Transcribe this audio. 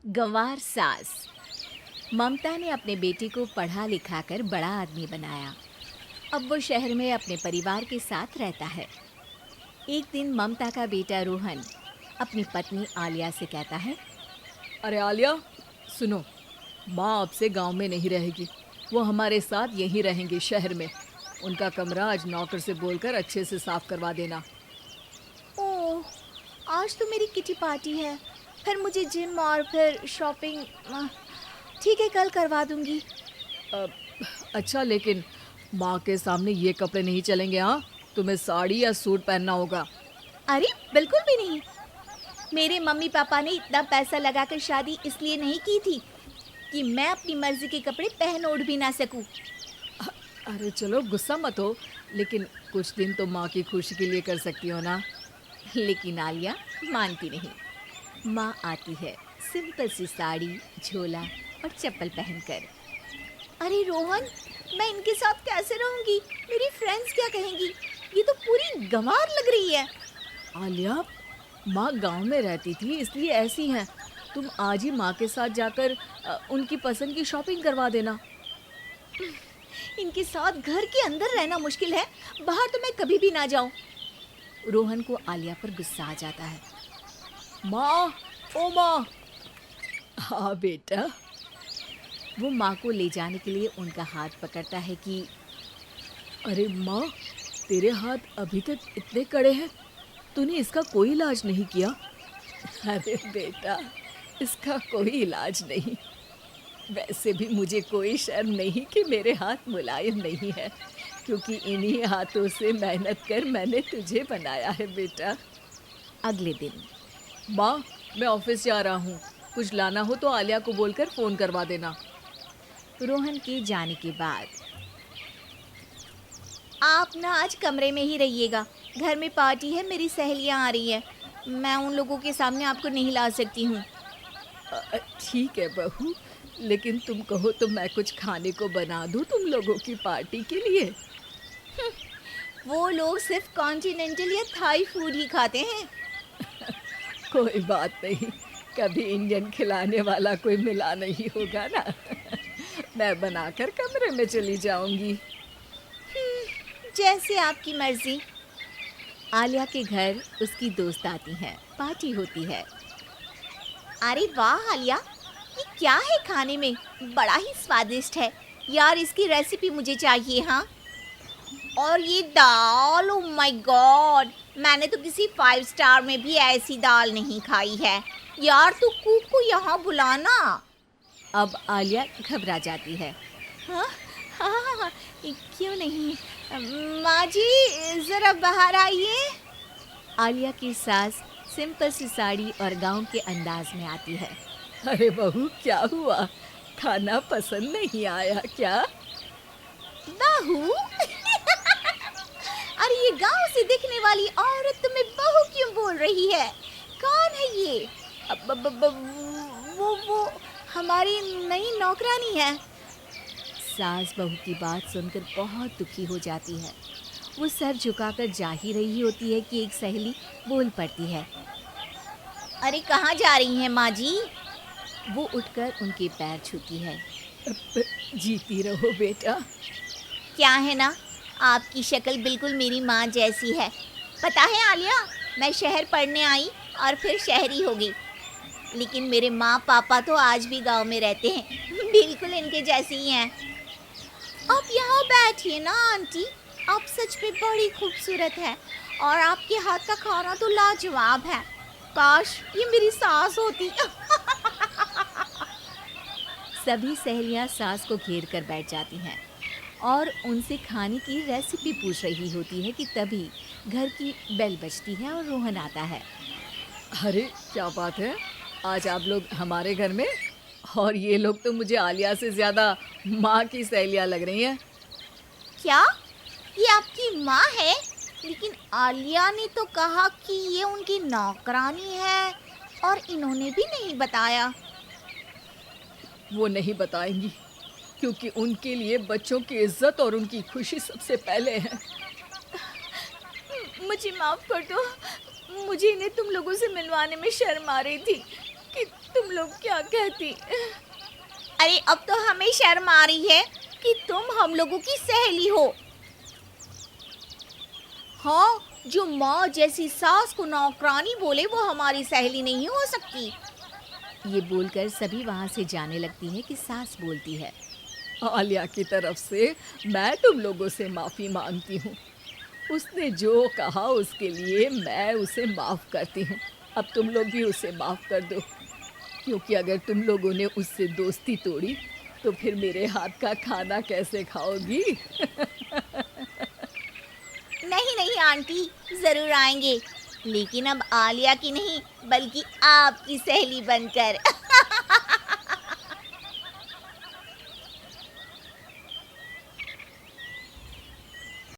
गंवार सास। ममता ने अपने बेटे को पढ़ा लिखा कर बड़ा आदमी बनाया। अब वो शहर में अपने परिवार के साथ रहता है। एक दिन ममता का बेटा रोहन अपनी पत्नी आलिया से कहता है, अरे आलिया, सुनो, माँ अब से गांव में नहीं रहेगी। वो हमारे साथ यहीं रहेंगे शहर में। उनका कमरा आज नौकर से बोलकर अच्छे से साफ करवा देना। ओह, आज तो मेरी किटी पार्टी है, फिर मुझे जिम और फिर शॉपिंग। ठीक है, कल करवा दूंगी। अच्छा, लेकिन माँ के सामने ये कपड़े नहीं चलेंगे। हाँ, तुम्हें साड़ी या सूट पहनना होगा। अरे बिल्कुल भी नहीं। मेरे मम्मी पापा ने इतना पैसा लगाकर शादी इसलिए नहीं की थी कि मैं अपनी मर्जी के कपड़े पहन ओढ़ भी ना सकूं। अरे चलो, गुस्सा मत हो, लेकिन कुछ दिन तो माँ की खुशी के लिए कर सकती हो ना। लेकिन आलिया मानती नहीं। माँ आती है सिंपल सी साड़ी, झोला और चप्पल पहनकर। अरे रोहन, मैं इनके साथ कैसे रहूंगी? मेरी फ्रेंड्स क्या कहेंगी? ये तो पूरी गंवार लग रही है। आलिया, माँ गांव में रहती थी इसलिए ऐसी हैं। तुम आज ही माँ के साथ जाकर उनकी पसंद की शॉपिंग करवा देना। इनके साथ घर के अंदर रहना मुश्किल है, बाहर तो मैं कभी भी ना जाऊं। रोहन को आलिया पर गुस्सा आ जाता है। माँ, ओ माँ। हाँ बेटा। वो माँ को ले जाने के लिए उनका हाथ पकड़ता है कि अरे माँ, तेरे हाथ अभी तक इतने कड़े हैं, तूने इसका कोई इलाज नहीं किया? अरे बेटा, इसका कोई इलाज नहीं। वैसे भी मुझे कोई शर्म नहीं कि मेरे हाथ मुलायम नहीं है, क्योंकि इन्हीं हाथों से मेहनत कर मैंने तुझे बनाया है बेटा। अगले दिन। माँ, मैं ऑफिस जा रहा हूँ। कुछ लाना हो तो आलिया को बोलकर फ़ोन करवा देना। रोहन के जाने के बाद, आप ना आज कमरे में ही रहिएगा, घर में पार्टी है, मेरी सहेलियां आ रही है, मैं उन लोगों के सामने आपको नहीं ला सकती हूँ। ठीक है बहू, लेकिन तुम कहो तो मैं कुछ खाने को बना दूँ तुम लोगों की पार्टी के लिए। वो लोग सिर्फ कॉन्टिनेंटल या थाई फूड ही खाते हैं। कोई बात नहीं, कभी इंडियन खिलाने वाला कोई मिला नहीं होगा ना। मैं बनाकर कमरे में चली जाऊंगी। जैसे आपकी मर्जी। आलिया के घर उसकी दोस्त आती हैं, पार्टी होती है। अरे वाह आलिया, ये क्या है खाने में? बड़ा ही स्वादिष्ट है यार, इसकी रेसिपी मुझे चाहिए। हाँ, और ये दाल, ओ माय गॉड, मैंने तो किसी 5 स्टार में भी ऐसी दाल नहीं खाई है। यार तू कुक को यहाँ बुलाना। अब आलिया घबरा जाती है। हाँ हाँ हाँ हाँ, क्यों नहीं। माँ जी ज़रा बाहर आइए। आलिया की सास सिंपल सी साड़ी और गांव के अंदाज में आती है। अरे बहू, क्या हुआ? खाना पसंद नहीं आया क्या? बहू? अरे ये गांव से दिखने वाली औरत तुम्हें बहू क्यों बोल रही है? कौन है ये? वो हमारी नई नौकरानी है। सास बहू की बात सुनकर बहुत दुखी हो जाती है। वो सर झुकाकर जा ही रही होती है कि एक सहेली बोल पड़ती है। अरे कहाँ जा रही हैं माँ जी? वो उठकर उनके पैर छूती है। जीती रहो बेटा। क्या है ना, आपकी शक्ल बिल्कुल मेरी माँ जैसी है। पता है आलिया, मैं शहर पढ़ने आई और फिर शहरी हो गई, लेकिन मेरे माँ पापा तो आज भी गांव में रहते हैं, बिल्कुल इनके जैसे ही हैं। आप यहाँ बैठिए ना आंटी, आप सच में बड़ी खूबसूरत है और आपके हाथ का खाना तो लाजवाब है। काश ये मेरी सास होती। सभी सहेलियाँ सास को घेर कर बैठ जाती हैं और उनसे खाने की रेसिपी पूछ रही होती है कि तभी घर की बेल बजती है और रोहन आता है। अरे क्या बात है, आज आप लोग हमारे घर में? और ये लोग तो मुझे आलिया से ज़्यादा माँ की सहेलियाँ लग रही हैं। क्या ये आपकी माँ है? लेकिन आलिया ने तो कहा कि ये उनकी नौकरानी है और इन्होंने भी नहीं बताया। वो नहीं बताएंगी, क्योंकि उनके लिए बच्चों की इज्जत और उनकी खुशी सबसे पहले है। मुझे माफ़ कर दो, मुझे इन्हें तुम लोगों से मिलवाने में शर्म आ रही थी। कि तुम लोग क्या कहती। अरे अब तो हमें शर्म आ रही है कि तुम हम लोगों की सहेली हो। हाँ, जो माँ जैसी सास को नौकरानी बोले वो हमारी सहेली नहीं हो सकती। ये बोलकर सभी वहाँ से जाने लगती है कि सास बोलती है। आलिया की तरफ से मैं तुम लोगों से माफ़ी मांगती हूँ। उसने जो कहा उसके लिए मैं उसे माफ़ करती हूँ। अब तुम लोग भी उसे माफ़ कर दो, क्योंकि अगर तुम लोगों ने उससे दोस्ती तोड़ी तो फिर मेरे हाथ का खाना कैसे खाओगी? नहीं नहीं आंटी, जरूर आएंगे, लेकिन अब आलिया की नहीं बल्कि आपकी सहेली बनकर।